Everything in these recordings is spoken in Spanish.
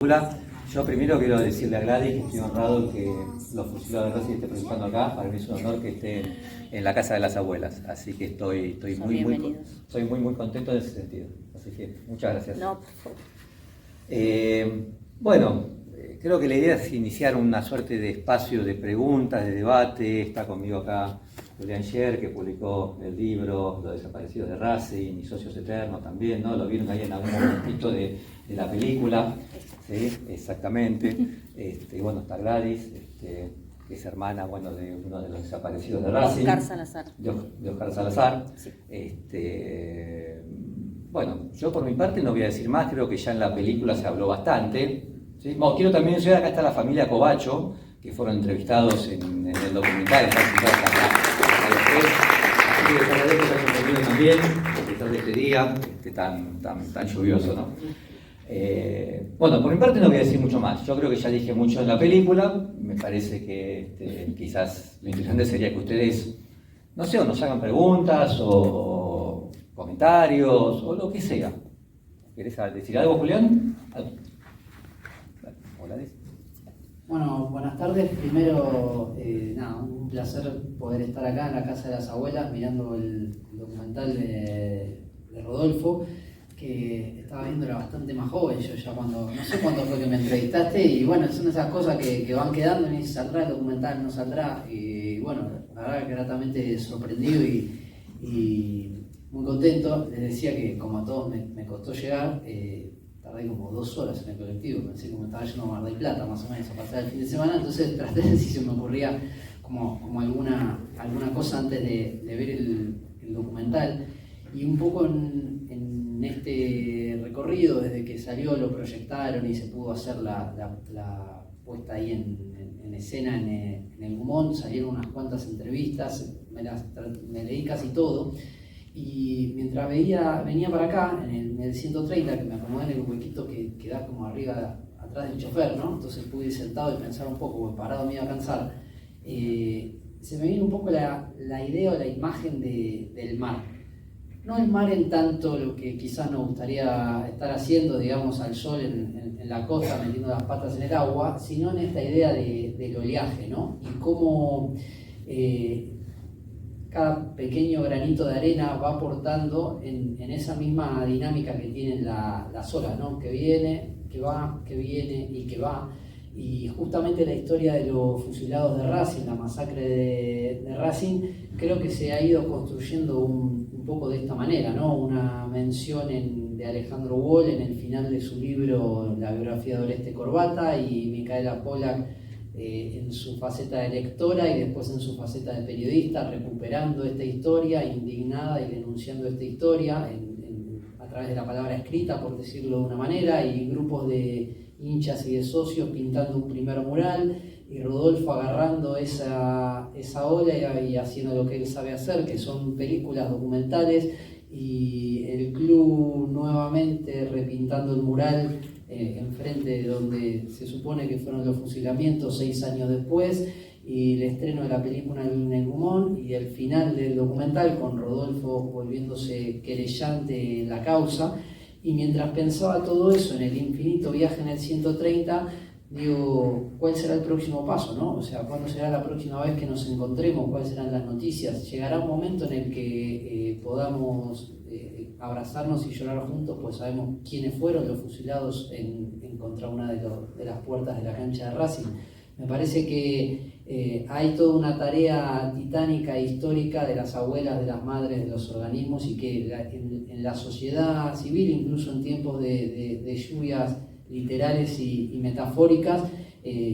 Hola, yo primero quiero decirle a Gladys que estoy honrado que los fusilados de Racing estén participando acá. Para mí es un honor que estén en la casa de las abuelas, así que estoy muy contento en ese sentido. Así que muchas gracias. No, por favor. Creo que la idea es iniciar una suerte de espacio de preguntas, de debate. Está conmigo acá Julián Scher, que publicó el libro Los desaparecidos de Racing y Socios Eternos también, ¿no? Lo vieron ahí en algún momentito de la película. Sí, exactamente. Y bueno, está Gladys, que es hermana, de uno de los desaparecidos de Racing. Oscar Salazar. De Oscar Salazar. Sí. Yo por mi parte no voy a decir más, creo que ya en la película se habló bastante. ¿Sí? Quiero también mencionar, acá está la familia Covacho, que fueron entrevistados en el documental, están citados acá después. Así que les agradezco que hayan venido también, a pesar de este día tan lluvioso, ¿no? Por mi parte no voy a decir mucho más. Yo creo que ya dije mucho en la película. Me parece que quizás lo interesante sería que ustedes, no sé, o nos hagan preguntas o comentarios o lo que sea. ¿Querés decir algo, Julián? Hola. Bueno, buenas tardes. Primero, un placer poder estar acá en la Casa de las Abuelas mirando el documental de Rodolfo, que estaba viéndolo bastante más joven. Yo ya no sé cuándo fue que me entrevistaste, y bueno, son esas cosas que van quedando, y saldrá el documental, no saldrá, y bueno, la verdad que gratamente sorprendido y muy contento. Les decía que como a todos me costó llegar, tardé como 2 horas en el colectivo, pensé que me estaba yendo a Mar del Plata más o menos a pasar el fin de semana, entonces traté de ver si se me ocurría como alguna cosa antes de ver el documental. Y un poco en este recorrido, desde que salió, lo proyectaron y se pudo hacer la puesta ahí en escena en el Gumón, salieron unas cuantas entrevistas, me leí casi todo. Y mientras venía para acá, en el 130, que me acomodé en el huequito que da como arriba, atrás del chofer, ¿no? Entonces pude ir sentado y pensar un poco, porque parado me iba a cansar. Se me vino un poco la idea o la imagen del mar. No el mar en tanto lo que quizás nos gustaría estar haciendo, digamos, al sol en la costa, metiendo las patas en el agua, sino en esta idea del oleaje, ¿no? Y cómo cada pequeño granito de arena va aportando en esa misma dinámica que tienen las olas, ¿no? Que viene, que va, que viene y que va. Y justamente la historia de los fusilados de Racing, la masacre de Racing, creo que se ha ido construyendo un poco de esta manera, ¿no? Una mención de Alejandro Wall en el final de su libro La biografía de Oreste Corbata, y Micaela Pollack en su faceta de lectora y después en su faceta de periodista, recuperando esta historia, indignada y denunciando esta historia a través de la palabra escrita, por decirlo de una manera, y grupos de hinchas y de socios pintando un primer mural, y Rodolfo agarrando esa ola y haciendo lo que él sabe hacer, que son películas documentales, y el club nuevamente repintando el mural enfrente de donde se supone que fueron los fusilamientos 6 años después, y el estreno de la película en el Gumón, y el final del documental con Rodolfo volviéndose querellante en la causa. Y mientras pensaba todo eso en el infinito viaje en el 130, digo, ¿cuál será el próximo paso, no? O sea, ¿cuándo será la próxima vez que nos encontremos? ¿Cuáles serán las noticias? ¿Llegará un momento en el que podamos abrazarnos y llorar juntos, pues sabemos quiénes fueron los fusilados en contra una de las puertas de la cancha de Racing? Me parece que hay toda una tarea titánica e histórica de las abuelas, de las madres, de los organismos, y que en la sociedad civil, incluso en tiempos de lluvias literales y metafóricas,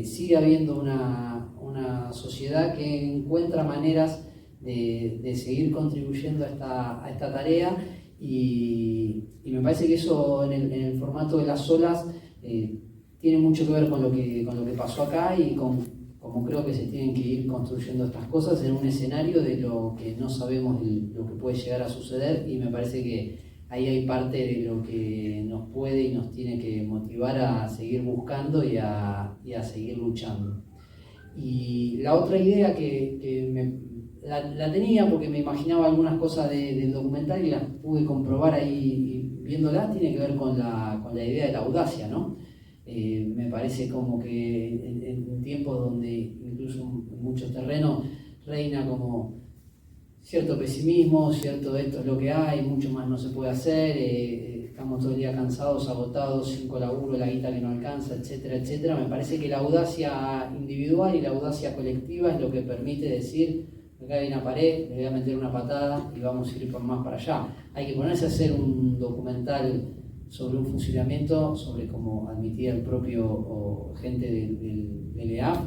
sigue habiendo una sociedad que encuentra maneras de seguir contribuyendo a esta tarea, y me parece que eso en el formato de las olas tiene mucho que ver con lo que pasó acá, y como creo que se tienen que ir construyendo estas cosas en un escenario de lo que no sabemos, de lo que puede llegar a suceder, y me parece que ahí hay parte de lo que nos puede y nos tiene que motivar a seguir buscando y a seguir luchando. Y la otra idea que la tenía porque me imaginaba algunas cosas del documental y las pude comprobar ahí viéndolas, tiene que ver con la idea de la audacia, ¿no? parece como que en tiempos donde incluso en muchos terrenos reina como cierto pesimismo, cierto esto es lo que hay, mucho más no se puede hacer, estamos todo el día cansados, agotados, sin laburo, la guita que no alcanza, etcétera, etcétera. Me parece que la audacia individual y la audacia colectiva es lo que permite decir, acá hay una pared, le voy a meter una patada y vamos a ir por más para allá. Hay que ponerse a hacer un documental sobre un funcionamiento, sobre cómo admitía el propio gente del EAF.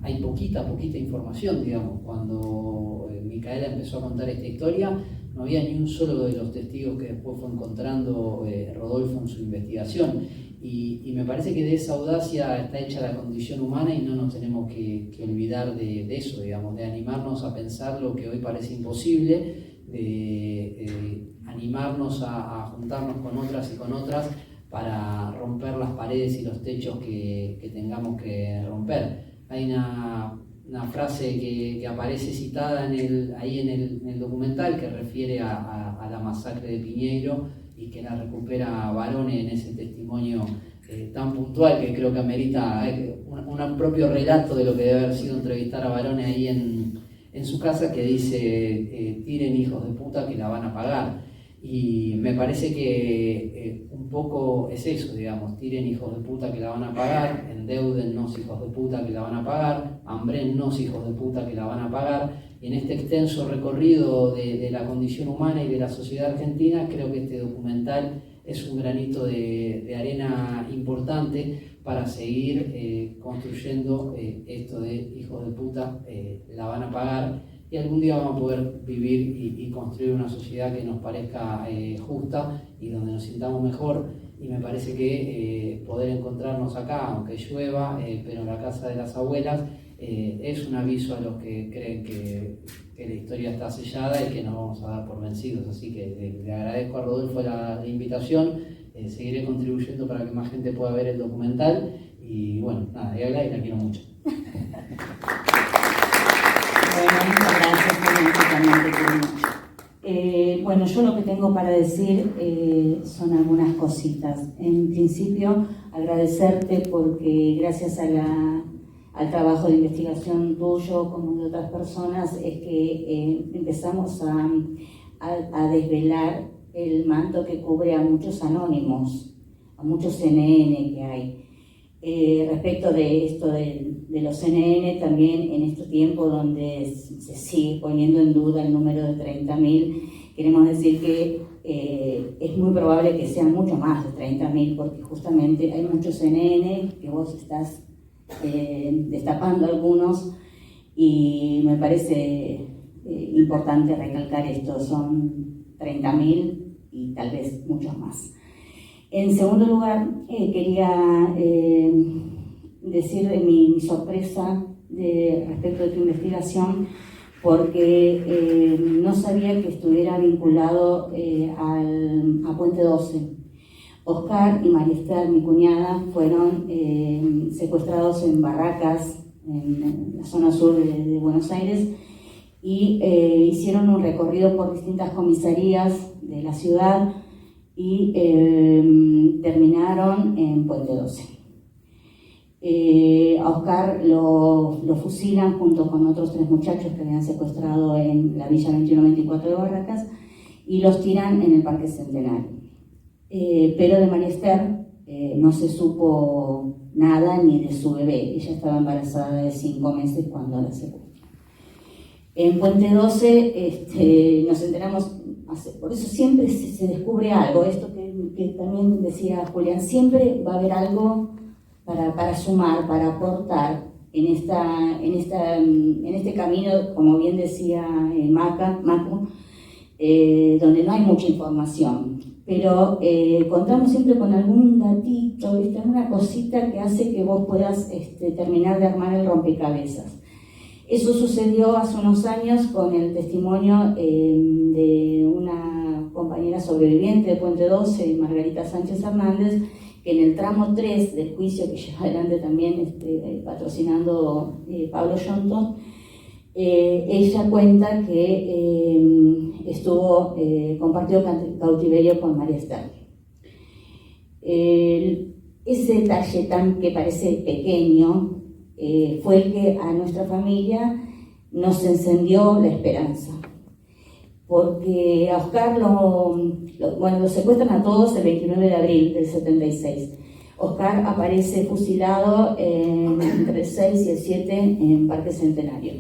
Hay poquita información, digamos. Cuando Micaela empezó a contar esta historia, no había ni un solo de los testigos que después fue encontrando Rodolfo en su investigación. Y me parece que de esa audacia está hecha la condición humana y no nos tenemos que olvidar de eso, digamos, de animarnos a pensar lo que hoy parece imposible, de animarnos a juntarnos con otras y con otras para romper las paredes y los techos que tengamos que romper. Hay una frase que aparece citada ahí en el documental que refiere a la masacre de Piñeiro y que la recupera Barone en ese testimonio tan puntual que creo que amerita un propio relato de lo que debe haber sido entrevistar a Barone ahí en su casa, que dice tiren hijos de puta que la van a pagar. Y me parece que un poco es eso, digamos, tiren hijos de puta que la van a pagar, endeudennos hijos de puta que la van a pagar, hambrennos hijos de puta que la van a pagar. Y en este extenso recorrido de la condición humana y de la sociedad argentina, creo que este documental es un granito de arena importante para seguir construyendo esto de hijos de puta la van a pagar. Y algún día vamos a poder vivir y construir una sociedad que nos parezca justa y donde nos sintamos mejor. Y me parece que poder encontrarnos acá, aunque llueva, pero en la casa de las abuelas, es un aviso a los que creen que la historia está sellada y que nos vamos a dar por vencidos. Así que le agradezco a Rodolfo la invitación, seguiré contribuyendo para que más gente pueda ver el documental. Y bueno, nada, y la quiero mucho. Bueno, muchas gracias, también te quiero mucho. Bueno, yo lo que tengo para decir son algunas cositas. En principio, agradecerte porque gracias al trabajo de investigación tuyo como de otras personas es que empezamos a desvelar el manto que cubre a muchos anónimos, a muchos CNN que hay. Respecto de esto de los CNN, también en este tiempo donde se sigue poniendo en duda el número de 30.000, queremos decir que es muy probable que sean mucho más de 30.000, porque justamente hay muchos CNN que vos estás destapando algunos, y me parece importante recalcar esto: son 30.000 y tal vez muchos más. En segundo lugar, quería decir de mi sorpresa respecto de tu investigación, porque no sabía que estuviera vinculado a Puente 12. Oscar y María Esther, mi cuñada, fueron secuestrados en barracas en la zona sur de Buenos Aires y hicieron un recorrido por distintas comisarías de la ciudad y terminaron en Puente 12. A Oscar lo fusilan junto con otros 3 muchachos que habían secuestrado en la Villa 2124 de Barracas y los tiran en el Parque Centenario. Pero de María Esther no se supo nada ni de su bebé. Ella estaba embarazada de 5 meses cuando la secuestraron. En Puente 12 nos enteramos, por eso siempre se descubre algo, esto que también decía Julián, siempre va a haber algo para sumar, para aportar en este camino, como bien decía Macu, donde no hay mucha información, pero contamos siempre con algún datito, alguna cosita que hace que vos puedas terminar de armar el rompecabezas. Eso sucedió hace unos años con el testimonio de una compañera sobreviviente de Puente 12, Margarita Sánchez Hernández, que en el tramo 3 del juicio que lleva adelante también patrocinando Pablo Yonto, ella cuenta que compartió cautiverio con María Esther. ese detalle que parece pequeño fue el que a nuestra familia nos encendió la esperanza. Porque a Oscar lo secuestran a todos el 29 de abril del 76. Oscar aparece fusilado entre el 6 y el 7 en Parque Centenario.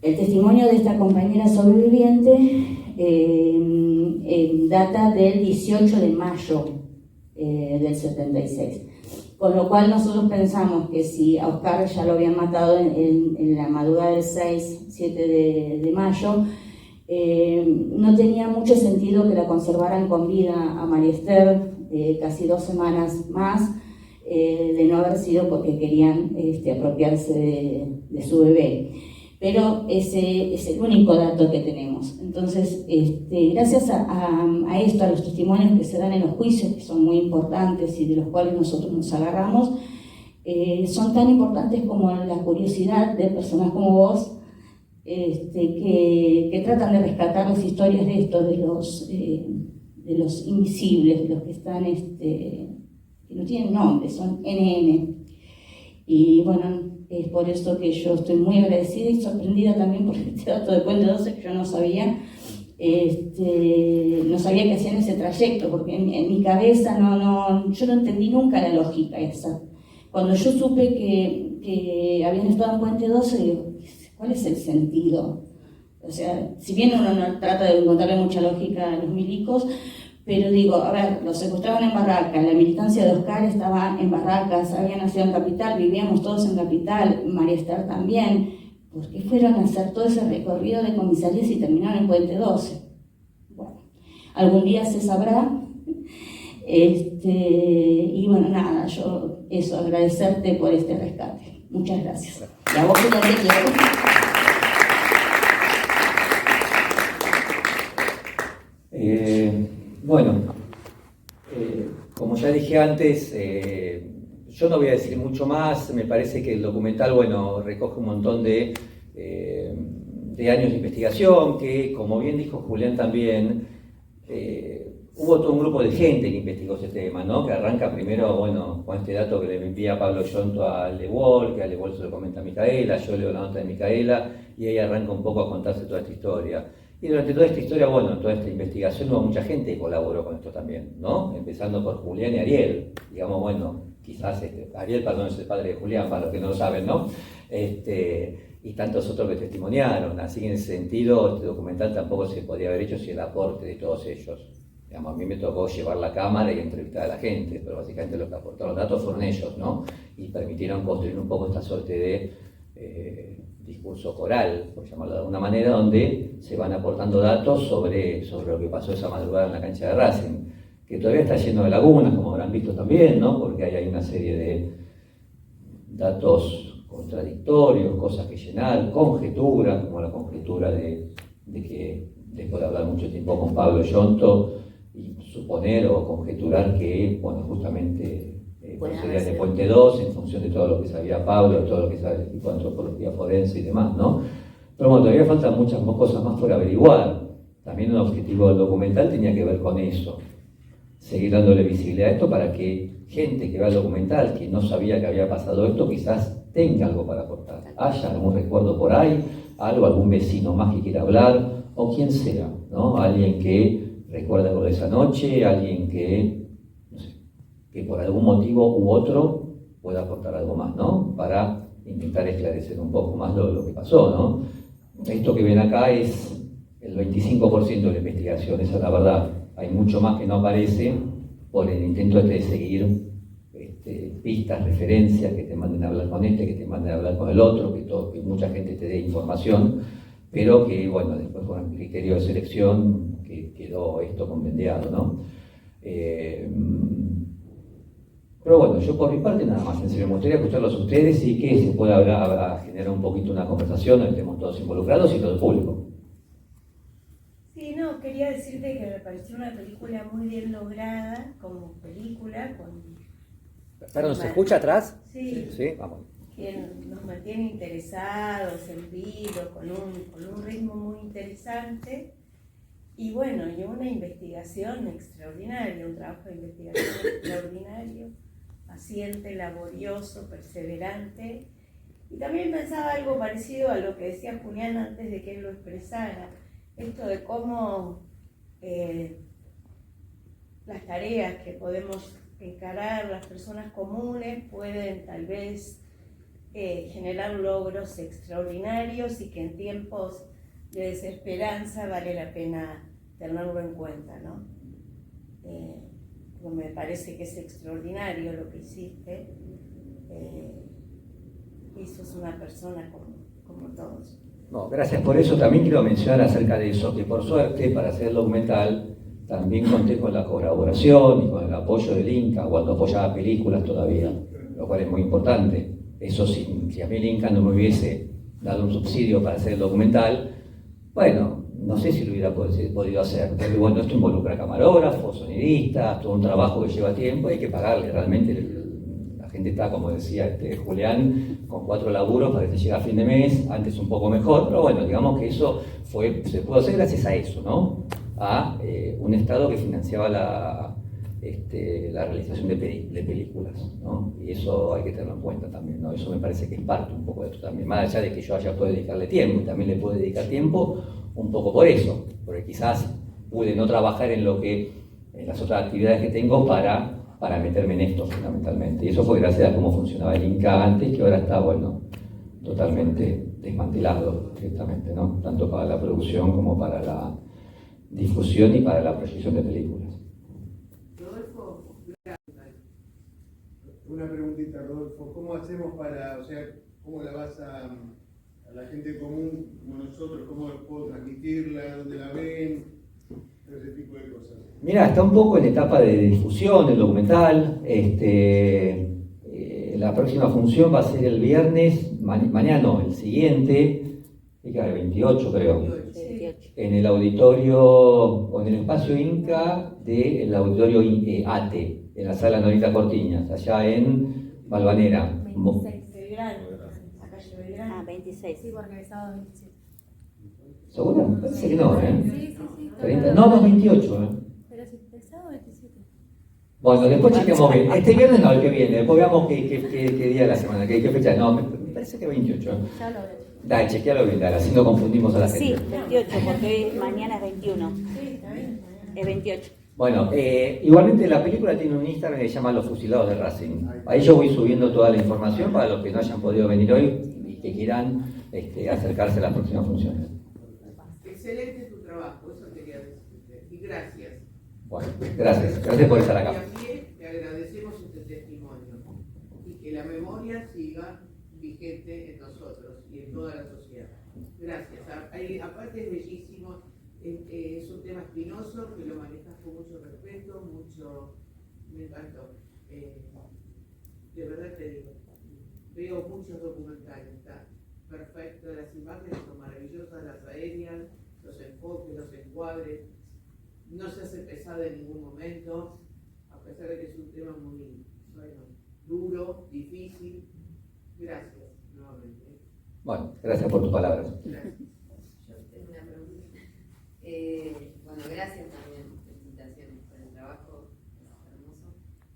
El testimonio de esta compañera sobreviviente data del 18 de mayo del 76. Con lo cual nosotros pensamos que si a Oscar ya lo habían matado en la madrugada del 6-7 de mayo, no tenía mucho sentido que la conservaran con vida a María Esther casi 2 semanas más, de no haber sido porque querían apropiarse de su bebé. Pero ese es el único dato que tenemos. Entonces, gracias a esto, a los testimonios que se dan en los juicios, que son muy importantes y de los cuales nosotros nos agarramos, son tan importantes como la curiosidad de personas como vos, que tratan de rescatar las historias de estos, de los invisibles, de los que están, que no tienen nombre, son NN. Y bueno, es por eso que yo estoy muy agradecida y sorprendida también por este dato de Puente 12 que yo no sabía. No sabía que hacían ese trayecto, porque en mi cabeza yo no entendí nunca la lógica esa. Cuando yo supe que habían estado en Puente 12, digo, ¿cuál es el sentido? O sea, si bien uno no trata de encontrarle mucha lógica a los milicos, pero digo, a ver, los secuestraban en Barracas, la militancia de Oscar estaba en Barracas, había nacido en Capital, vivíamos todos en Capital, María Esther también. ¿Por qué fueron a hacer todo ese recorrido de comisarías y terminaron en Puente 12? Bueno, algún día se sabrá. Y bueno, nada, yo agradecerte por este rescate. Muchas gracias. Y a vos que también quiero. Bueno, como ya dije antes, yo no voy a decir mucho más. Me parece que el documental, bueno, recoge un montón de años de investigación, que, como bien dijo Julián también, hubo todo un grupo de gente que investigó ese tema, ¿no? Que arranca primero, bueno, con este dato que le envía Pablo Yonto a Lewol, que a Lewol se lo comenta a Micaela, yo leo la nota de Micaela, y ahí arranca un poco a contarse toda esta historia. Y durante toda esta historia, bueno, toda esta investigación, hubo mucha gente que colaboró con esto también, ¿no? Empezando por Julián y Ariel. Digamos, bueno, quizás Ariel, perdón, es el padre de Julián, para los que no lo saben, ¿no? Y tantos otros que testimoniaron. Así que en ese sentido, este documental tampoco se podría haber hecho sin el aporte de todos ellos. Digamos, a mí me tocó llevar la cámara y entrevistar a la gente, pero básicamente los que aportaron los datos fueron ellos, ¿no? Y permitieron construir un poco esta suerte de discurso coral, por llamarlo de alguna manera, donde se van aportando datos sobre lo que pasó esa madrugada en la cancha de Racing, que todavía está lleno de lagunas, como habrán visto también, ¿no? Porque hay una serie de datos contradictorios, cosas que llenar, conjeturas, como la conjetura de que, después de hablar mucho tiempo con Pablo Yonto, y suponer o conjeturar que, bueno, justamente sería de Puente 2, en función de todo lo que sabía Pablo, todo lo que sabe el equipo de antropología forense y demás, ¿no? Pero bueno, todavía faltan muchas cosas más por averiguar. También un objetivo del documental tenía que ver con eso, seguir dándole visibilidad a esto para que gente que vea el documental, que no sabía que había pasado esto, quizás tenga algo para aportar, haya algún recuerdo por ahí, algún vecino más que quiera hablar, o quien sea, ¿no? Alguien que recuerda algo de esa noche, alguien que, no sé, que por algún motivo u otro pueda aportar algo más, ¿no? Para intentar esclarecer un poco más lo que pasó, ¿no? Esto que ven acá es el 25% de la investigación, esa es la verdad. Hay mucho más que no aparece por el intento de seguir pistas, referencias, que te manden a hablar con que te manden a hablar con el otro, que mucha gente te dé información, pero que, bueno, después con el criterio de selección que quedó esto compendiado, ¿no? Pero bueno, yo por mi parte nada más, en serio, me gustaría escucharlos a ustedes y que se pueda generar un poquito una conversación donde estemos todos involucrados y todo el público. Sí, no, quería decirte que me pareció una película muy bien lograda como película. Perdón, ¿se escucha atrás? Sí. Sí, vamos. Que nos mantiene interesados, en vivo, con un ritmo muy interesante. Y bueno, y una investigación extraordinaria, un trabajo de investigación extraordinario, paciente, laborioso, perseverante. Y también pensaba algo parecido a lo que decía Julián antes de que él lo expresara, esto de cómo las tareas que podemos encarar las personas comunes pueden tal vez generar logros extraordinarios y que en tiempos de desesperanza vale la pena tenerlo en cuenta, ¿no? Me parece que es extraordinario lo que hiciste y sos una persona como todos. No, gracias por eso. También quiero mencionar acerca de eso, que por suerte para hacer el documental también conté con la colaboración y con el apoyo del Inca cuando apoyaba películas todavía, lo cual es muy importante. Eso si a mí el Inca no me hubiese dado un subsidio para hacer el documental, bueno, no sé si lo hubiera podido hacer, porque bueno, esto involucra camarógrafos, sonidistas, todo un trabajo que lleva tiempo, hay que pagarle, realmente la gente está, como decía Julián, con 4 laburos para que te llegue a fin de mes, antes un poco mejor, pero bueno, digamos que eso se pudo hacer gracias a eso, ¿no? A un Estado que financiaba la realización de películas, ¿no? Y eso hay que tenerlo en cuenta también, ¿no? Eso me parece que es parte un poco de esto también, más allá de que yo haya podido dedicarle tiempo, y también le puedo dedicar tiempo un poco por eso, porque quizás pude no trabajar en las otras actividades que tengo para meterme en esto fundamentalmente. Y eso fue gracias a cómo funcionaba el Inca antes, que ahora está, bueno, totalmente desmantelado directamente, ¿no? Tanto para la producción como para la difusión y para la proyección de películas. Rodolfo, una preguntita, Rodolfo, ¿cómo hacemos cómo la vas a la gente común como nosotros, cómo puedo transmitirla, dónde la ven, ese tipo de cosas? Mira, está un poco en etapa de difusión el documental. La próxima función va a ser el viernes, mañana no, el siguiente, el 28 creo, 28. en el auditorio, o en el espacio Inca del auditorio ATE, en la sala Norita Cortiñas, allá en Valvanera. 26 Belgrano, la calle Belgrano. Ah, 26. Sí, porque el sábado 27. ¿Seguro? Parece que no, ¿eh? Sí. 30, no, 28, ¿eh? Pero si el sábado 27. Bueno, después chequeamos bien. Este viernes no, el que viene. Después veamos qué día de la semana, qué fecha. No, me parece que 28. ¿eh? Ya lo veo. Dale, chequealo bien, dale, así no confundimos a la Sí, gente. 28, porque hoy, mañana es 21. Sí, está bien. Es 28. Bueno, igualmente la película tiene un Instagram que se llama Los Fusilados de Racing. Ahí yo voy subiendo toda la información para los que no hayan podido venir hoy y que quieran acercarse a las próximas funciones. Excelente tu trabajo, eso quería decirte. Y gracias. Bueno, gracias por estar acá. Y a pie te agradecemos este testimonio. Y que la memoria siga vigente en nosotros y en toda la sociedad. Gracias. Aparte es bellísimo, es un tema espinoso que lo manejas con mucho respeto, me encantó. De verdad te digo, veo muchos documentales, está perfecto, las imágenes son maravillosas, las aéreas, los enfoques, los encuadres, no se hace pesada en ningún momento, a pesar de que es un tema muy duro, difícil. Gracias nuevamente. Bueno, gracias por tus palabras. Gracias. Yo tengo una pregunta. Bueno, gracias también, felicitaciones por el trabajo, es hermoso.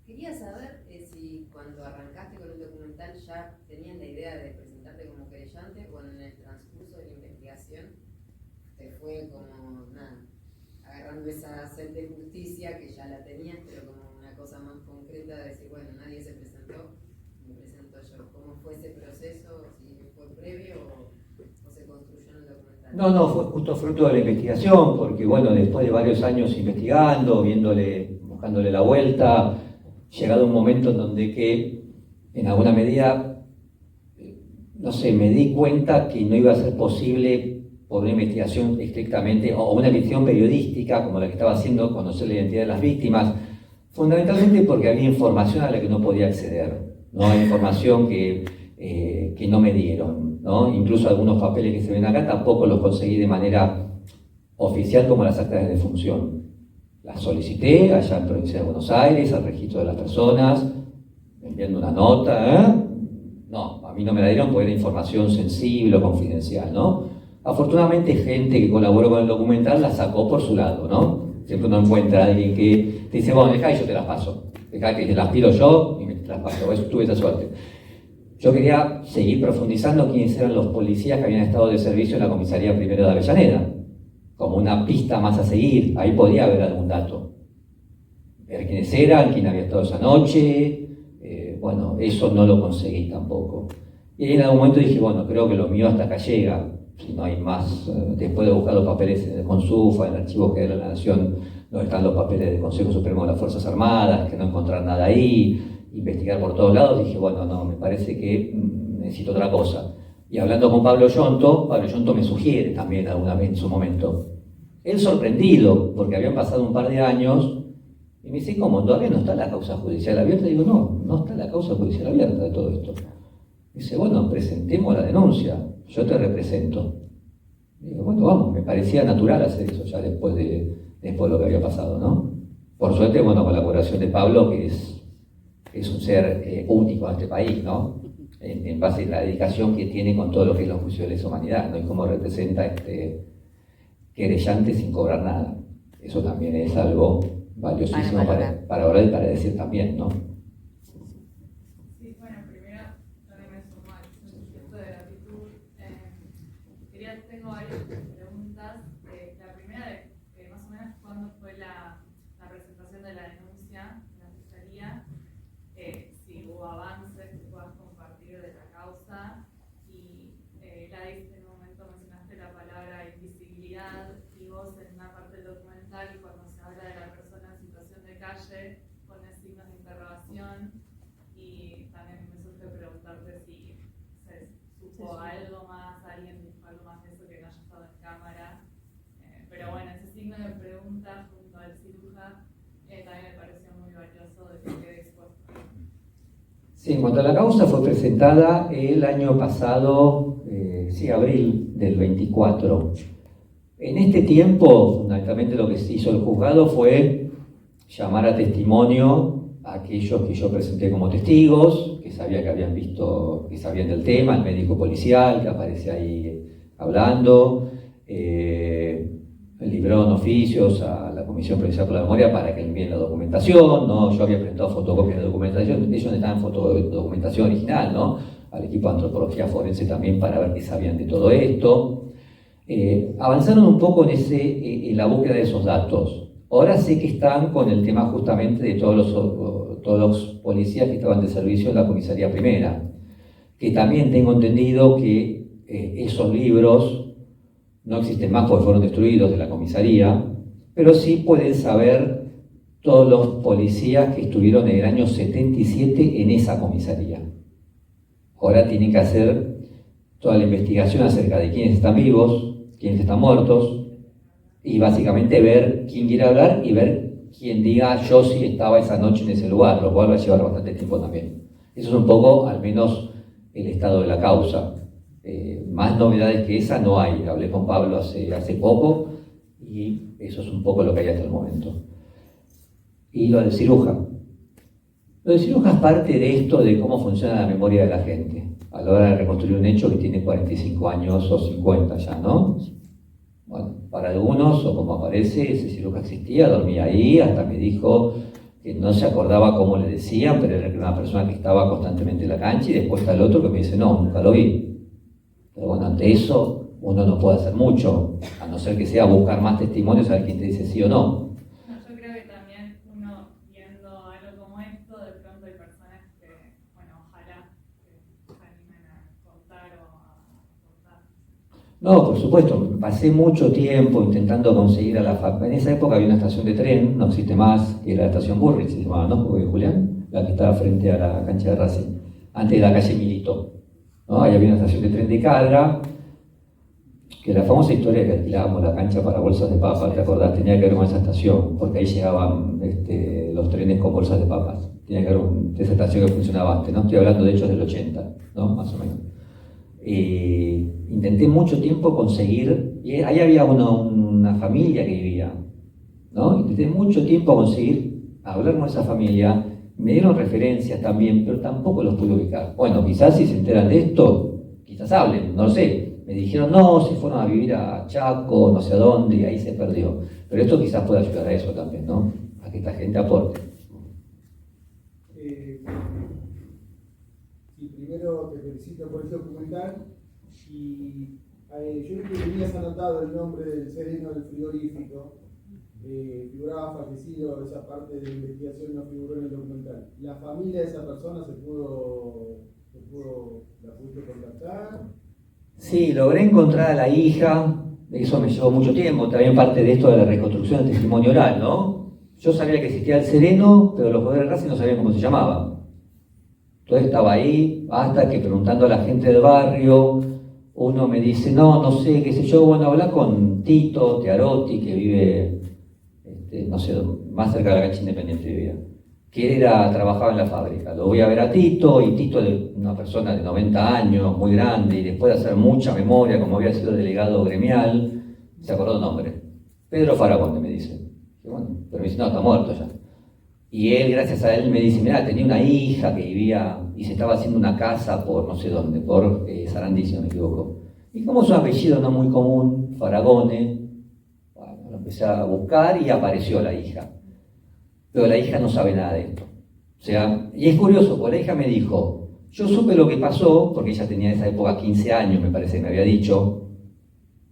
Quería saber si cuando arrancaste con el documental ya tenían la idea de presentarte como querellante o en el transcurso de la investigación te fue como, agarrando esa sed de justicia que ya la tenías, pero como una cosa más concreta de decir, bueno, nadie se presentó, me presento yo. ¿Cómo fue ese proceso? ¿Si fue previo o se construyó en el documental? No, fue justo fruto de la investigación, porque bueno, después de varios años investigando, buscándole la vuelta, llegado un momento en donde que, en alguna medida, me di cuenta que no iba a ser posible por una investigación estrictamente, o una investigación periodística, como la que estaba haciendo, conocer la identidad de las víctimas, fundamentalmente porque había información a la que no podía acceder, ¿no? Hay información que no me dieron, ¿no? Incluso algunos papeles que se ven acá tampoco los conseguí de manera oficial como las actas de defunción. Las solicité allá en Provincia de Buenos Aires, al registro de las personas, enviando una nota, No, a mí no me la dieron porque era información sensible o confidencial, ¿no? Afortunadamente, gente que colaboró con el documental la sacó por su lado, ¿no? Siempre uno encuentra a alguien que te dice, bueno, deja y yo te la paso. que las pido yo y me traspaso, eso, tuve esa suerte. Yo quería seguir profundizando quiénes eran los policías que habían estado de servicio en la comisaría primero de Avellaneda, como una pista más a seguir, ahí podía haber algún dato. Ver quiénes eran, quién había estado esa noche, bueno, eso no lo conseguí tampoco. Y en algún momento dije, bueno, creo que lo mío hasta acá llega, si no hay más, después de buscar los papeles en el Consufa, en el Archivo General de la Nación, donde están los papeles del Consejo Supremo de las Fuerzas Armadas, que no encontrar nada ahí, investigar por todos lados, dije, bueno, no, me parece que necesito otra cosa. Y hablando con Pablo Yonto me sugiere también alguna vez en su momento. Él sorprendido, porque habían pasado un par de años, y me dice, ¿cómo? ¿Todavía no está la causa judicial abierta? Y digo, no está la causa judicial abierta de todo esto. Dice, bueno, presentemos la denuncia, yo te represento. Digo, bueno, vamos, me parecía natural hacer eso ya después de lo que había pasado, ¿no? Por suerte, bueno, con la colaboración de Pablo, que es un ser único en este país, ¿no? En base a la dedicación que tiene con todo lo que es los juicios de lesa humanidad, ¿no? Y cómo representa querellante sin cobrar nada. Eso también es algo valiosísimo para hablar y para decir también, ¿no? Sí, bueno, primero también me sumo al sentimiento de gratitud. Tengo varias preguntas. La primera de más o menos cuándo fue la presentación de la denuncia en la Fiscalía, si hubo avances que puedas compartir de la causa, y Gladys, en un momento mencionaste la palabra invisibilidad, y vos en una parte del documental, cuando se habla de la persona en situación de calle, pones signos de interrogación, y también me surge preguntarte si se supo algo más, alguien dijo algo más de eso que no haya estado en cámara. Pero bueno, ese signo de pregunta junto al ciruja también me pareció muy valioso de que quede expuesto. Sí, en cuanto a la causa, fue presentada el año pasado, abril del 24. En este tiempo, fundamentalmente lo que se hizo el juzgado fue llamar a testimonio a aquellos que yo presenté como testigos, que sabía que habían visto, que sabían del tema, el médico policial que aparece ahí hablando, libraron oficios a la Comisión Provincial por la Memoria para que envíen la documentación, ¿no? Yo había presentado fotocopias de documentación, ellos necesitaban documentación original, ¿no? Al equipo de antropología forense también para ver qué sabían de todo esto. Avanzaron un poco en la búsqueda de esos datos. Ahora sé que están con el tema justamente de todos los policías que estaban de servicio en la comisaría primera, que también tengo entendido que esos libros no existen más porque fueron destruidos de la comisaría, pero sí pueden saber todos los policías que estuvieron en el año 77 en esa comisaría. Ahora tienen que hacer toda la investigación acerca de quiénes están vivos, quiénes están muertos, y básicamente ver quién quiere hablar y ver quién diga yo sí estaba esa noche en ese lugar, lo cual va a llevar bastante tiempo también. Eso es un poco, al menos, el estado de la causa. Más novedades que esa no hay. Hablé con Pablo hace poco y eso es un poco lo que hay hasta el momento. Y lo del ciruja. Lo del ciruja es parte de esto de cómo funciona la memoria de la gente a la hora de reconstruir un hecho que tiene 45 años o 50 ya, ¿no? Bueno, para algunos, o como aparece, ese ciruja existía, dormía ahí, hasta me dijo que no se acordaba cómo le decían, pero era una persona que estaba constantemente en la cancha, y después está el otro que me dice, no, nunca lo vi. Pero bueno, ante eso uno no puede hacer mucho, a no ser que sea buscar más testimonios a ver quién te dice sí o no. Yo creo que también uno viendo algo como esto, de pronto hay personas que, bueno, ojalá que se animen a contar o a aportar. No, por supuesto, pasé mucho tiempo intentando conseguir a la familia. En esa época había una estación de tren, no existe más, que era la estación Burrich, se llamaba, ¿no? Julián, la que estaba frente a la cancha de Racing, antes de la calle Milito, ¿no? Ahí había una estación de tren de carga, que la famosa historia que alquilábamos la cancha para bolsas de papas, ¿te acordás? Tenía que ver con esa estación, porque ahí llegaban los trenes con bolsas de papas. Tenía que ver con esa estación que funcionaba antes, ¿no? Estoy hablando de hechos del 80, ¿no? Más o menos. Intenté mucho tiempo conseguir, y ahí había una familia que vivía, ¿no? Intenté mucho tiempo conseguir hablar con esa familia, me dieron referencias también, pero tampoco los pude ubicar. Bueno, quizás si se enteran de esto, quizás hablen, no lo sé. Me dijeron, no, se fueron a vivir a Chaco, no sé a dónde, y ahí se perdió. Pero esto quizás pueda ayudar a eso también, ¿no? A que esta gente aporte. primero te felicito por este documental y yo vi que tenías anotado el nombre del sereno del frigorífico, figuraba fallecido, esa parte de la investigación no figuró en el documental. ¿La familia de esa persona la pudiste contactar? Sí, logré encontrar a la hija, eso me llevó mucho tiempo, también parte de esto de la reconstrucción del testimonio oral, ¿no? Yo sabía que existía el sereno, pero los jugadores de Racing no sabían cómo se llamaba. Entonces estaba ahí, hasta que preguntando a la gente del barrio, uno me dice, no sé, qué sé yo, bueno, habla con Tito Tearotti, que vive, no sé, más cerca de la cancha Independiente vivía, que trabajaba en la fábrica. Lo voy a ver a Tito, y Tito es una persona de 90 años, muy grande, y después de hacer mucha memoria, como había sido delegado gremial, se acordó el nombre. Pedro Faragonde, me dice. Y bueno, pero me dice, no, está muerto ya. Y él, gracias a él, me dice, mira, tenía una hija que vivía y se estaba haciendo una casa por no sé dónde, por Sarandí, si no me equivoco. Y como es un apellido no muy común, Faragone, bueno, lo empecé a buscar y apareció la hija. Pero la hija no sabe nada de esto. O sea, y es curioso, porque la hija me dijo, yo supe lo que pasó, porque ella tenía en esa época 15 años, me parece que me había dicho,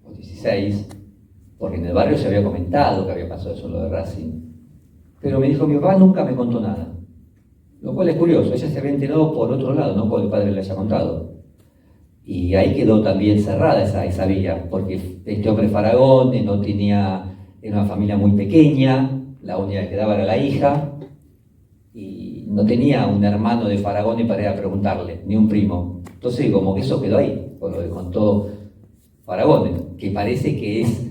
o 16, porque en el barrio se había comentado que había pasado eso, lo de Racing. Pero me dijo, mi papá nunca me contó nada. Lo cual es curioso, ella se había enterado por otro lado, no porque el padre le haya contado. Y ahí quedó también cerrada esa vía, porque este hombre Faragone no tenía, era una familia muy pequeña, la única que quedaba era la hija, y no tenía un hermano de Faragone para ir a preguntarle, ni un primo. Entonces como que eso quedó ahí, por lo que contó Faragone, que parece que es,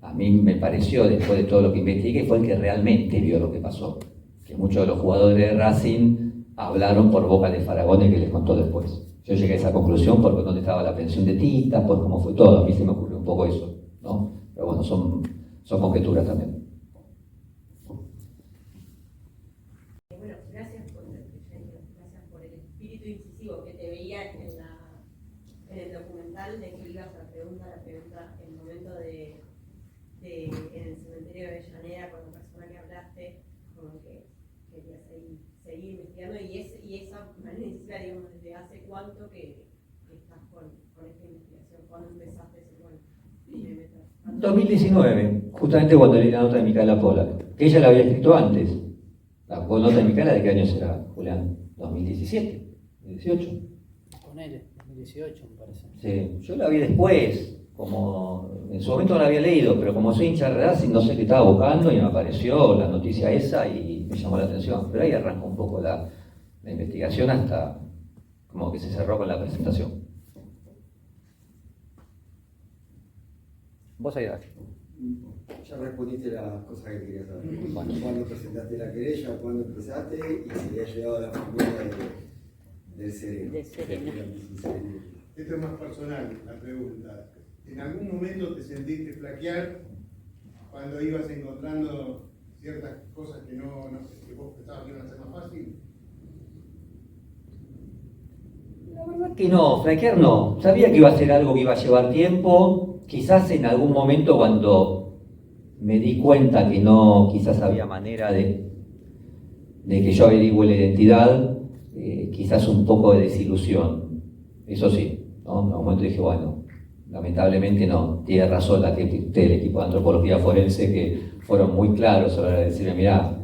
a mí me pareció, después de todo lo que investigué, fue el que realmente vio lo que pasó. Que muchos de los jugadores de Racing hablaron por boca de Faragone, que les contó después. Yo llegué a esa conclusión por dónde estaba la pensión de Tita, por cómo fue todo. A mí se me ocurrió un poco eso, ¿no? Pero bueno, son conjeturas también. Bueno, gracias por el espíritu incisivo que te veía en el documental, de que ibas a la pregunta, el momento en el cementerio de Avellaneda, con la persona que hablaste, como que querías seguir investigando, y esa manera inicial, digamos, desde hace cuánto que estás con esta investigación, cuándo empezaste ese cuento. 2019, justamente cuando leí la nota de Micaela Pollack, que ella la había escrito antes. La nota de Micaela, ¿de qué año será, Julián? 2017, 2018. Con él, 2018 me parece. Sí, yo la vi después, como en su momento no la había leído, pero como soy hincha de Racing, no sé qué estaba buscando y me apareció la noticia esa y me llamó la atención. Pero ahí arrancó un poco la investigación hasta como que se cerró con la presentación. Vos ahí, Dani. Ya respondiste las cosas que quería saber. ¿Cuándo presentaste la querella? ¿Cuándo empezaste? Y si había llegado a la familia del sereno. Esto es más personal, la pregunta. ¿En algún momento te sentiste flaquear cuando ibas encontrando ciertas cosas que vos pensabas que iban a ser más fácil? La verdad que no, flaquear no. Sabía que iba a ser algo que iba a llevar tiempo. Quizás en algún momento cuando me di cuenta que no, quizás había manera de que yo averigüe la identidad, quizás un poco de desilusión. Eso sí, ¿no? En un momento dije, bueno, lamentablemente no, tiene razón la gente del equipo de antropología forense, que fueron muy claros a la hora de decirme, mirá,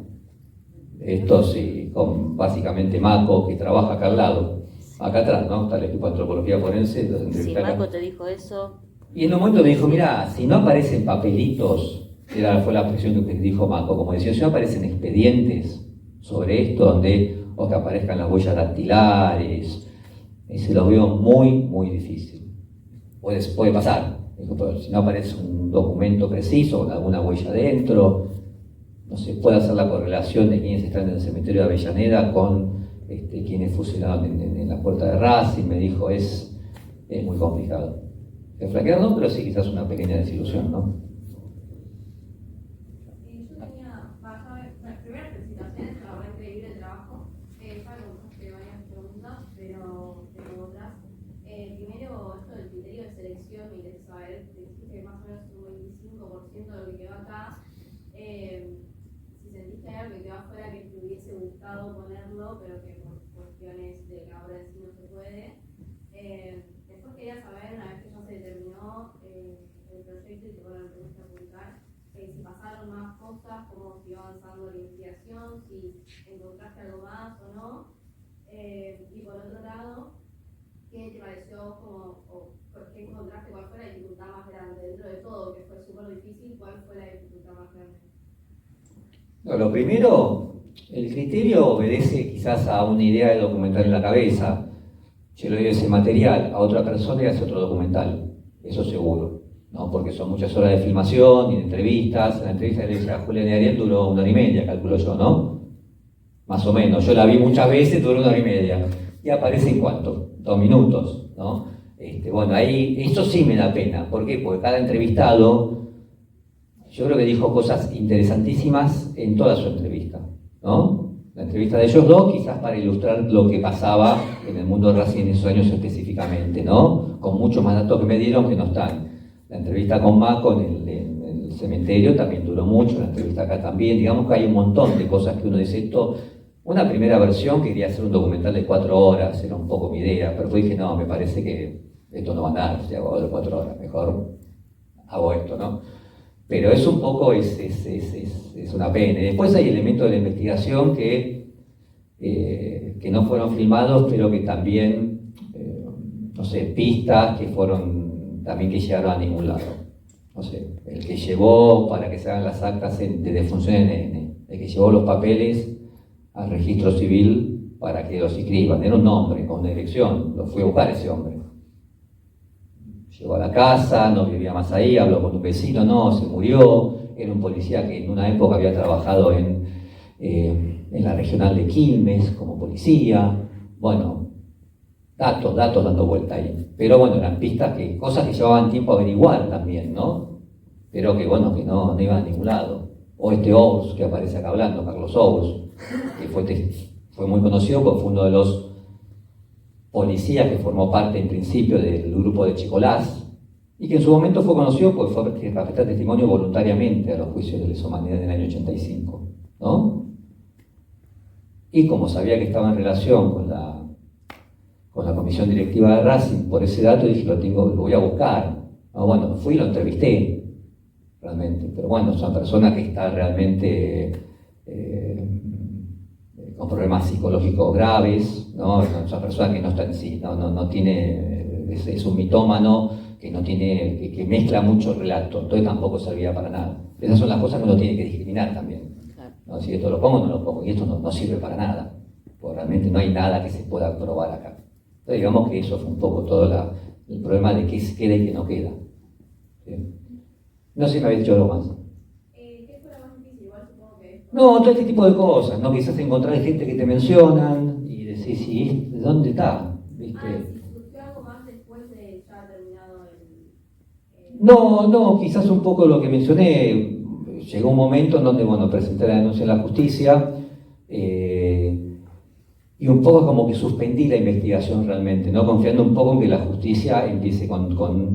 esto sí, con básicamente Maco, que trabaja acá al lado, acá atrás, ¿no? Está el equipo de antropología forense. Si Marco te dijo eso. Y en un momento me dijo, mirá, si no aparecen papelitos, fue la expresión que dijo Maco, como decía, si no aparecen expedientes sobre esto, donde o que aparezcan las huellas dactilares, se lo veo muy, muy difícil. Puede pasar, pero si no aparece un documento preciso con alguna huella dentro, no se puede hacer la correlación de quienes están en el cementerio de Avellaneda con quienes fusilaron en la puerta de Racing. Me dijo, es muy complicado. De flaquear no, pero sí quizás una pequeña desilusión, ¿no? Yo tenía, las primeras felicitaciones, la verdad, increíble el trabajo. Ya contestaste varias preguntas, pero tengo otras. Primero, esto del criterio de selección, me interesa saber, dijiste que más o menos un 25% de lo que quedó acá. Si sentiste algo que quedó afuera que te hubiese gustado ponerlo, pero que por cuestiones de la obra en sí no ¿qué te pareció? ¿Qué encontraste? ¿Cuál fue la dificultad más grande? Dentro de todo, que fue súper difícil, ¿cuál fue la dificultad más grande? No, lo primero, el criterio obedece quizás a una idea de documental en la cabeza. Yo le doy ese material a otra persona y hace otro documental, eso seguro, ¿no? Porque son muchas horas de filmación y de entrevistas. La entrevista que le hice a Julián y Ariel duró 1 hora y media, calculo yo, ¿no? Más o menos. Yo la vi muchas veces, duró 1 hora y media. Y aparece en cuánto, 2 minutos, ¿no? Bueno, ahí, eso sí me da pena. ¿Por qué? Porque cada entrevistado, yo creo que dijo cosas interesantísimas en toda su entrevista, ¿no? La entrevista de ellos dos, quizás para ilustrar lo que pasaba en el mundo de Racing en esos años específicamente, ¿no? Con muchos más datos que me dieron que no están. La entrevista con Maco en el cementerio también duró mucho, la entrevista acá también. Digamos que hay un montón de cosas que uno dice esto. Una primera versión quería hacer un documental de 4 horas, era un poco mi idea, pero dije, no, me parece que esto no va a andar, si hago de 4 horas, mejor hago esto, ¿no? Pero es un poco, es una pena. Y después hay elementos de la investigación que no fueron filmados, pero que también, no sé, pistas que fueron, también que llegaron a ningún lado. No sé, el que llevó para que se hagan las actas de defunción en NN, el que llevó los papeles al registro civil para que los inscriban, era un nombre con una dirección, lo fui a buscar ese hombre. Llegó a la casa, no vivía más ahí, habló con un vecino, no, se murió. Era un policía que en una época había trabajado en la regional de Quilmes como policía. Bueno, datos dando vuelta ahí. Pero bueno, eran pistas, cosas que llevaban tiempo a averiguar también, ¿no? Pero que bueno, que no iban a ningún lado. O Ous, que aparece acá hablando, Carlos Ous, que fue muy conocido porque fue uno de los policía que formó parte en principio del grupo de Chicolás y que en su momento fue conocido porque fue a prestar testimonio voluntariamente a los juicios de lesa humanidad en el año 85, ¿no? Y como sabía que estaba en relación con la comisión directiva de Racing por ese dato, dije, lo voy a buscar. ¿No? Bueno, fui y lo entrevisté, realmente, pero bueno, es una persona que está realmente con problemas psicológicos graves, ¿no? Es una persona que no está en sí, no tiene, es un mitómano que no tiene, que mezcla mucho el relato, entonces tampoco servía para nada. Esas son las cosas que uno tiene que discriminar también. ¿No? Si esto lo pongo, no lo pongo, y esto no sirve para nada, porque realmente no hay nada que se pueda probar acá. Entonces digamos que eso fue un poco todo el problema de qué queda y qué no queda. ¿Sí? No sé si me habéis dicho algo más. No, todo este tipo de cosas, ¿no? Quizás encontrar gente que te mencionan y decís, sí, ¿de dónde está? ¿Viste? ¿Surgió algo más después de ya terminado el...? No, quizás un poco lo que mencioné. Llegó un momento en donde, bueno, presenté la denuncia en la justicia y un poco como que suspendí la investigación realmente, ¿no? Confiando un poco en que la justicia empiece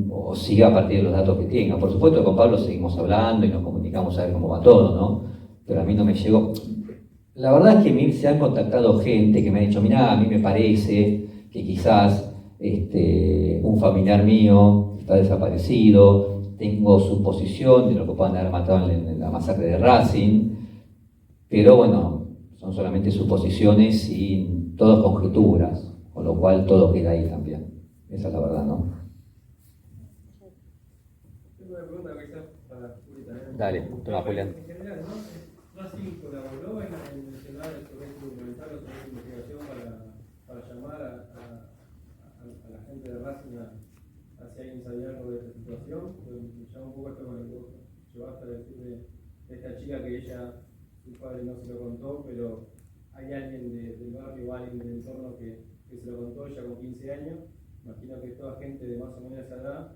o siga a partir de los datos que tenga. Por supuesto, con Pablo seguimos hablando y nos comunicamos a ver cómo va todo, ¿no? Pero a mí no me llegó. La verdad es que se han contactado gente que me ha dicho, mirá, a mí me parece que quizás un familiar mío está desaparecido, tengo suposición de lo que puedan haber matado en la masacre de Racing, pero bueno, son solamente suposiciones y todas conjeturas, con lo cual todo queda ahí también. Esa es la verdad, ¿no? Tengo una pregunta quizás para Juli también. Dale, toma, Julián. ¿Racing colaboró en mencionar sobre este documental o sobre esta investigación para llamar a la gente de Racing a si alguien sabía algo de esta situación? Me llama un poco esto con el que vos llevaste a decir de esta chica que su padre no se lo contó, pero hay alguien del barrio o alguien del entorno que se lo contó ella con 15 años. Imagino que es toda gente de más o menos esa edad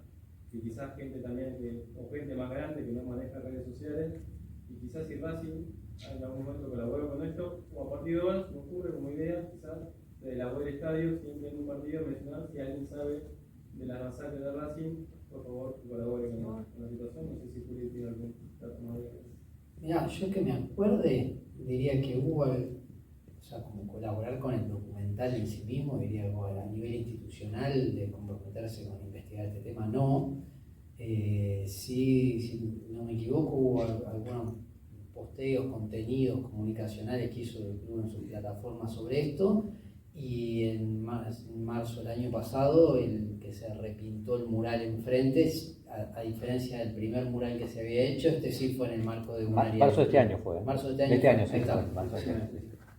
y quizás gente también o gente más grande que no maneja redes sociales. Y quizás si Racing en algún momento colaboró con esto, o a partir de ahora se me ocurre como idea, quizás, de la web del estadio, siempre en un partido mencionar si alguien sabe de las masacres de Racing, por favor, colabore con la situación. No sé si Juli tiene algún dato más de eso. Mirá, yo que me acuerde, diría que hubo, como colaborar con el documental en sí mismo, diría algo a nivel institucional, de comprometerse con investigar este tema, no. Si no me equivoco, hubo algunos posteos, contenidos comunicacionales que hizo el club en su plataforma sobre esto, y en en marzo del año pasado, el que se repintó el mural enfrente, a diferencia del primer mural que se había hecho, este sí fue en el marco de un área. Marzo de este año fue. Marzo de este año. De este año, sí. Exacto. Marzo de este año.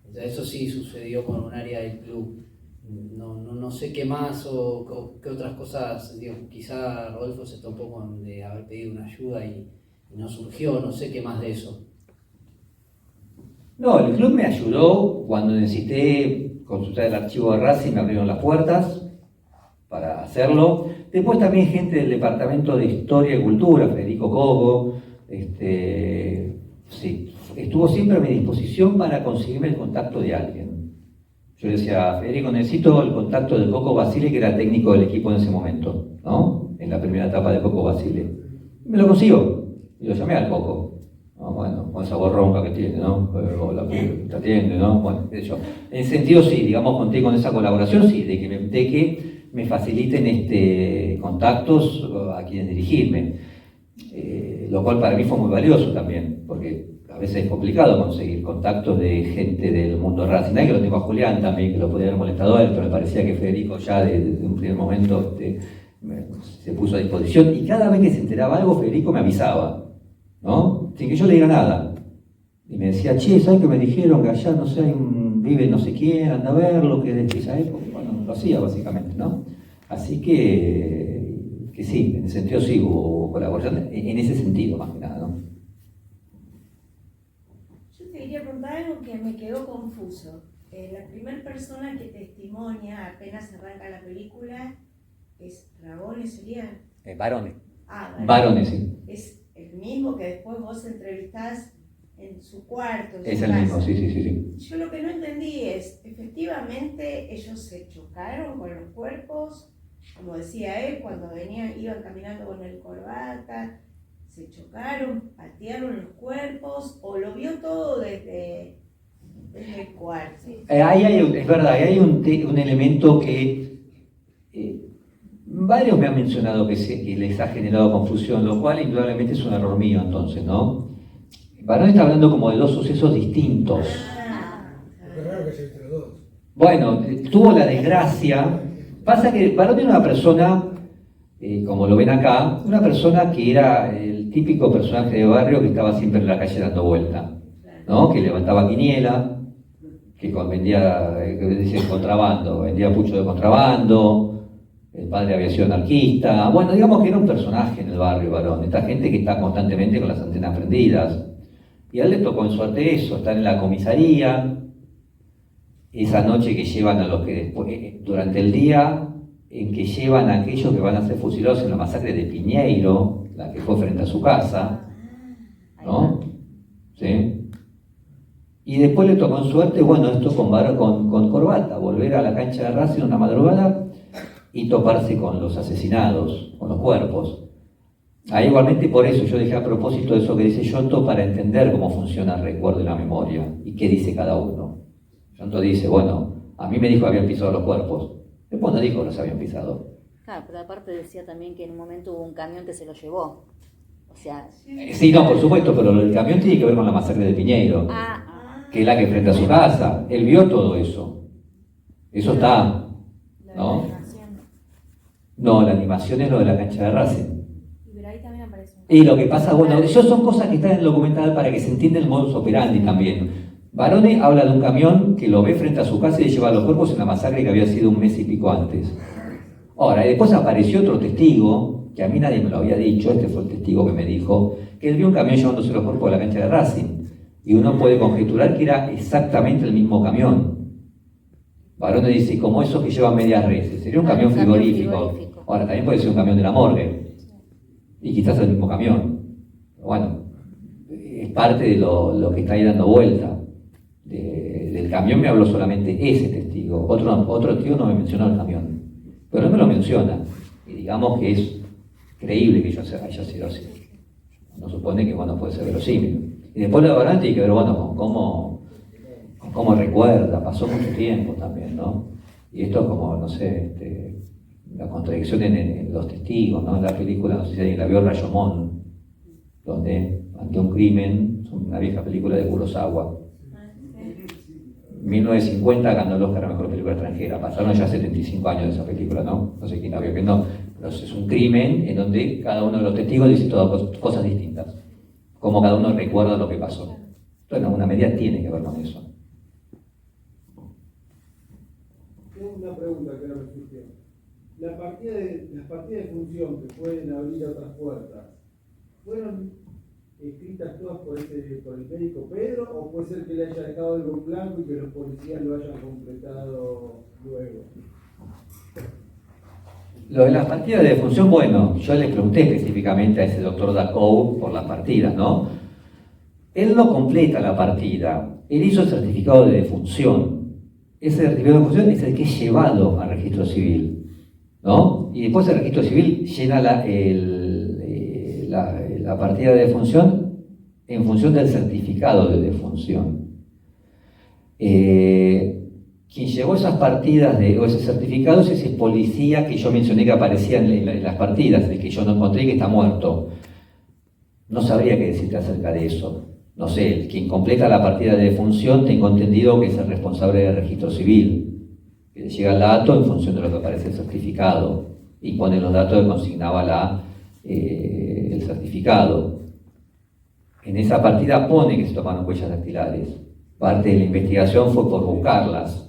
Entonces, eso sí sucedió con un área del club. No sé qué más o qué otras cosas, digo, quizá Rodolfo se topó con de haber pedido una ayuda y no surgió, no sé qué más de eso. No, el club me ayudó cuando necesité consultar el archivo de Racing, me abrieron las puertas para hacerlo. Después también gente del Departamento de Historia y Cultura, Federico Coco, sí, estuvo siempre a mi disposición para conseguirme el contacto de alguien. Yo le decía, Federico, necesito el contacto de Coco Basile, que era técnico del equipo en ese momento, ¿no? En la primera etapa de Coco Basile. Me lo consigo, y lo llamé al Coco. Bueno, con esa voz ronca que tiene, ¿no? Hola, te atiende, ¿no? Bueno, qué sé yo. En ese sentido, sí, digamos, conté con esa colaboración, sí, de que me faciliten contactos a quienes dirigirme. Lo cual para mí fue muy valioso también, porque a veces es complicado conseguir contactos de gente del mundo Racing. Que lo tengo a Julián también, que lo podía haber molestado a él, pero me parecía que Federico ya desde un primer momento se puso a disposición, y cada vez que se enteraba algo, Federico me avisaba, ¿no? Sin que yo le diga nada. Y me decía, che, ¿sabes que me dijeron que allá, no sé, vive no sé quién, anda a verlo, que desde esa época? Bueno, lo hacía básicamente, ¿no? Así que sí, en ese sentido sí hubo colaboración, en ese sentido más que nada, ¿no? Yo te quería preguntar algo que me quedó confuso. La primera persona que testimonia apenas arranca la película es Rabone, ¿sería? Varones. Varones, sí. Es el mismo que después vos entrevistás en su cuarto. Es el mismo, sí. Yo lo que no entendí es, efectivamente, ellos se chocaron con los cuerpos, como decía él, cuando iban caminando con el corbata, se chocaron, patearon los cuerpos, o lo vio todo desde el cuarto. Es verdad, hay un elemento que varios me han mencionado que les ha generado confusión, lo cual indudablemente es un error mío entonces, ¿no? Varón está hablando como de dos sucesos distintos. Bueno, tuvo la desgracia. Pasa que Varón era una persona, como lo ven acá, una persona que era el típico personaje de barrio que estaba siempre en la calle dando vuelta, ¿no? Que levantaba quiniela, que vendía, que dice contrabando, vendía pucho de contrabando. El padre había sido anarquista. Bueno, digamos que era un personaje en el barrio, Varón. Esta gente que está constantemente con las antenas prendidas. Y a él le tocó en suerte eso, estar en la comisaría, esa noche que llevan a los que después, durante el día en que llevan a aquellos que van a ser fusilados en la masacre de Piñeiro, la que fue frente a su casa, ¿no? ¿Sí? Y después le tocó en suerte, bueno, esto con corbata, volver a la cancha de Racing una madrugada y toparse con los asesinados, con los cuerpos. Ahí igualmente por eso yo dejé a propósito de eso que dice Giotto para entender cómo funciona el recuerdo y la memoria y qué dice cada uno. Giotto dice, bueno, a mí me dijo que habían pisado los cuerpos, después no dijo que los habían pisado. Claro, pero aparte decía también que en un momento hubo un camión que se lo llevó. O sea... Sí, no, por supuesto, pero el camión tiene que ver con la masacre de Piñeiro, que es la que frente a su casa. Él vio todo eso. Eso está, ¿no? No, la animación es lo de la cancha de Racing. Pero ahí también aparece. Y lo que pasa, bueno, eso son cosas que están en el documental para que se entienda el modus operandi también. Barone habla de un camión que lo ve frente a su casa y lleva los cuerpos en la masacre que había sido un mes y pico antes. Ahora, y después apareció otro testigo, que a mí nadie me lo había dicho, este fue el testigo que me dijo, que él vio un camión llevándose los cuerpos a la cancha de Racing. Y uno puede conjeturar que era exactamente el mismo camión. Barone dice, como esos que llevan medias reses, sería un camión frigorífico. Ahora, también puede ser un camión de la morgue. Y quizás el mismo camión. Pero bueno, es parte de lo que está ahí dando vuelta. Del camión me habló solamente ese testigo. Otro testigo no me mencionó el camión. Pero no me lo menciona. Y digamos que es creíble que haya sido así. Uno supone que bueno, puede ser verosímil. Y después lo de Barone tiene que ver bueno, con cómo recuerda, pasó mucho tiempo también, ¿no? Y esto es como, no sé, la contradicción en los testigos, ¿no? En la película, no sé si alguien la vio, Rashomon, donde ante un crimen, una vieja película de Kurosawa, 1950 ganó el Oscar a Mejor Película Extranjera. Pasaron ya 75 años de esa película, ¿no? No sé quién la vio, que no. Pero es un crimen en donde cada uno de los testigos dice todas cosas distintas. Como cada uno recuerda lo que pasó. Entonces, en alguna medida tiene que ver con eso. Tengo una pregunta que ahora me surgió. Las partidas de función que pueden abrir otras puertas, ¿fueron escritas todas por el médico Pedro o puede ser que le haya dejado algo en blanco y que los policías lo hayan completado luego? Lo de las partidas de defunción, bueno, yo le pregunté específicamente a ese doctor Dacou por las partidas, ¿no? Él no completa la partida, él hizo el certificado de defunción. Ese certificado de defunción es el que es llevado al registro civil, ¿no? Y después el registro civil llena la partida de defunción en función del certificado de defunción. Quien llevó esas partidas o ese certificado es ese policía que yo mencioné que aparecía en las partidas, el que yo no encontré y que está muerto. No sabría qué decirte acerca de eso. No sé, quien completa la partida de defunción, tengo entendido que es el responsable del registro civil, que le llega el dato en función de lo que aparece en el certificado y pone los datos que consignaba el certificado. En esa partida pone que se tomaron huellas dactilares. Parte de la investigación fue por buscarlas.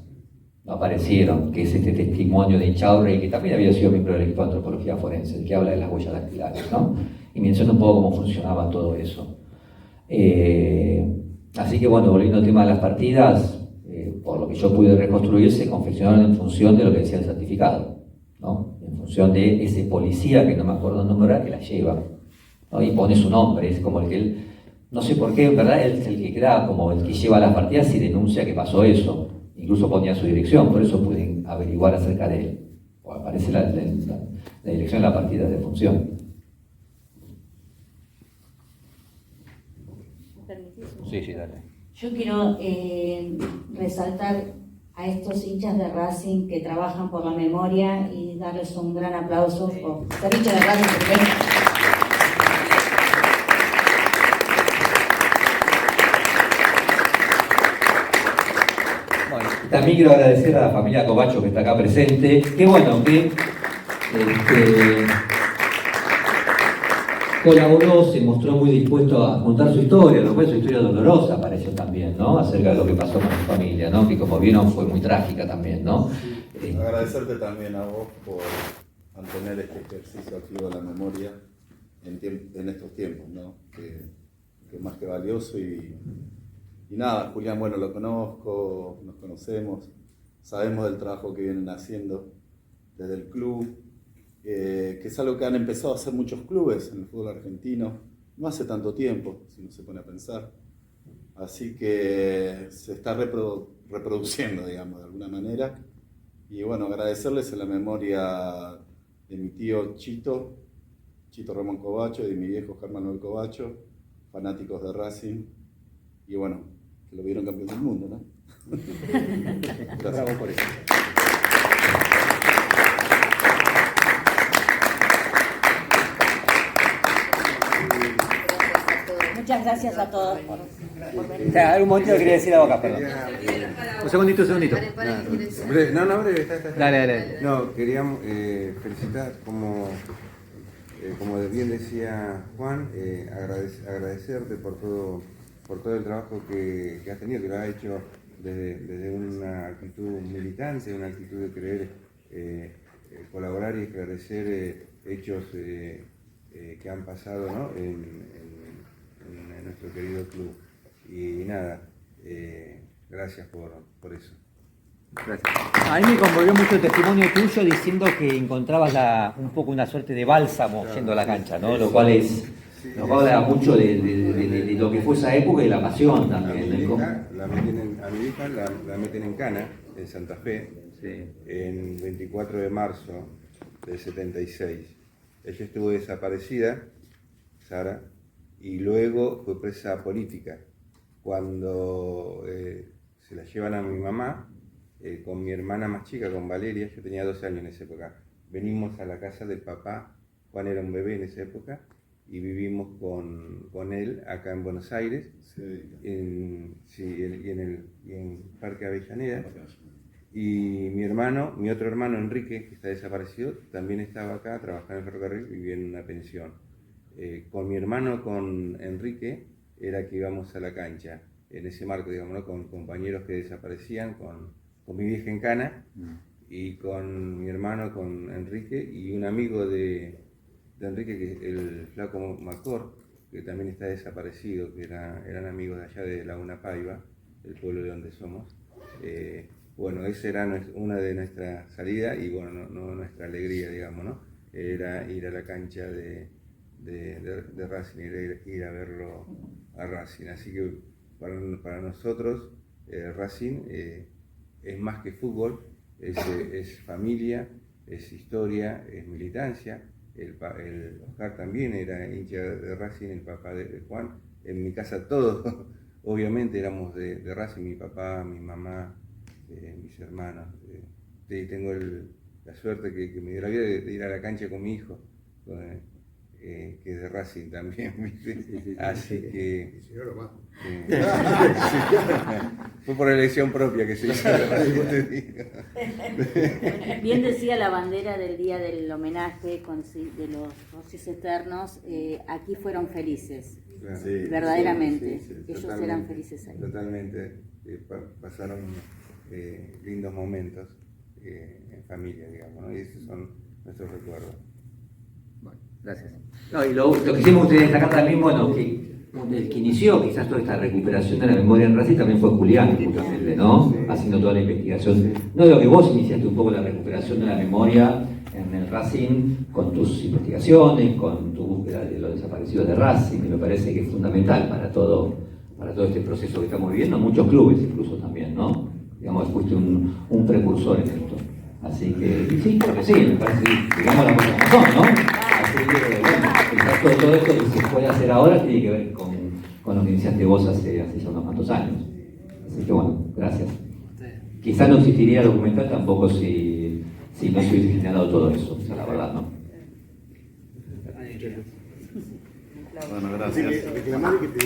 No aparecieron, que es este testimonio de Inchaurrey, que también había sido miembro del equipo de antropología forense, el que habla de las huellas dactilares, ¿no? Y menciona un poco cómo funcionaba todo eso. Así que bueno, volviendo al tema de las partidas, por lo que yo pude reconstruir, se confeccionaron en función de lo que decía el certificado, ¿no? En función de ese policía, que no me acuerdo el nombre, que la lleva, ¿no? Y pone su nombre, es como el que él, no sé por qué, en verdad, él es el que queda como el que lleva las partidas y denuncia que pasó eso. Incluso ponía su dirección, por eso pueden averiguar acerca de él. O aparece la dirección de la partida de función. Sí, dale. Yo quiero resaltar a estos hinchas de Racing que trabajan por la memoria y darles un gran aplauso por ser hinchas de Racing primero. También quiero agradecer a la familia Covacho que está acá presente. Qué bueno que colaboró, se mostró muy dispuesto a contar su historia, lo cual su historia dolorosa para ellos también, ¿no? Acerca de lo que pasó con su familia, ¿no? Que como vieron fue muy trágica también, ¿no? Agradecerte también a vos por mantener este ejercicio activo de la memoria en estos tiempos, ¿no? Que es más que valioso y nada, Julián, bueno, lo conozco, nos conocemos, sabemos del trabajo que vienen haciendo desde el club, que es algo que han empezado a hacer muchos clubes en el fútbol argentino, no hace tanto tiempo, si uno se pone a pensar. Así que se está reproduciendo, digamos, de alguna manera. Y bueno, agradecerles en la memoria de mi tío Chito Ramón Covacho, y de mi viejo Germán Manuel Covacho, fanáticos de Racing. Y bueno, que lo vieron campeón del mundo, ¿no? Gracias por eso. Muchas gracias a todos por venir. O sea, un momento quería decir algo acá, perdón. Un segundito. No, breve, está. Dale. No, queríamos felicitar, como bien decía Juan, agradecerte por todo el trabajo que has tenido, que lo has hecho desde una actitud militante, una actitud de querer colaborar y esclarecer hechos que han pasado, ¿no? en nuestro querido club. Y nada, gracias por eso. Gracias. A mí me conmovió mucho el testimonio tuyo diciendo que encontrabas un poco una suerte de bálsamo yendo a la cancha, ¿no? Lo cual habla mucho de lo que fue esa época y la pasión también. A mi hija la meten en Cana, en Santa Fe, sí, en 24 de marzo del 76. Ella estuvo desaparecida, Sara, y luego fue presa política. Cuando se la llevan a mi mamá, con mi hermana más chica, con Valeria, yo tenía 12 años en esa época. Venimos a la casa del papá, Juan era un bebé en esa época, y vivimos con él acá en Buenos Aires, en Parque Avellaneda. Y mi otro hermano Enrique, que está desaparecido, también estaba acá, trabajaba en el ferrocarril, vivía en una pensión. Con mi hermano, con Enrique, era que íbamos a la cancha, en ese marco, digamos, ¿no? Con compañeros que desaparecían, con mi vieja en Cana, y con mi hermano, con Enrique, y un amigo de Enrique, que es el flaco Macor, que también está desaparecido, que eran amigos de allá de Laguna Paiva, el pueblo de donde somos. Bueno, esa era una de nuestras salidas y bueno, no nuestra alegría, digamos, ¿no? Era ir a la cancha de Racing, ir a verlo a Racing. Así que para nosotros Racing es más que fútbol, es familia, es historia, es militancia. El Oscar también era hincha de Racing, el papá de Juan. En mi casa todos, obviamente, éramos de Racing, mi papá, mi mamá, mis hermanos. Tengo la suerte que me dio la vida de ir a la cancha con mi hijo, que es de Racing también, ¿viste? Así que... Fue por elección propia que se hizo la radio, te digo. Bien decía la bandera del día del homenaje de los Rossis Eternos, aquí fueron felices, verdaderamente. Ellos eran felices ahí. Totalmente, pasaron lindos momentos en familia, digamos, ¿no? Y esos son nuestros recuerdos. Bueno, gracias. No, y lo que sí me gustaría destacar también, bueno, que el que inició quizás toda esta recuperación de la memoria en Racing también fue Julián, justamente, ¿no? Haciendo toda la investigación. No digo que vos iniciaste un poco la recuperación de la memoria en el Racing con tus investigaciones, con tu búsqueda de los desaparecidos de Racing, que me parece que es fundamental para todo este proceso que estamos viviendo, muchos clubes incluso también, ¿no? Digamos, fuiste un precursor en esto. Así que, sí, creo que sí, me parece que digamos la cosa como son, ¿no? Así que, bueno, quizás todo esto que se puede hacer ahora tiene que ver con lo que iniciaste vos hace ya unos cuantos años. Así que, bueno, gracias. Quizás no existiría el documental tampoco si no se hubiese generado todo eso, o sea, la verdad, ¿no? Bueno, gracias. Reclamar que te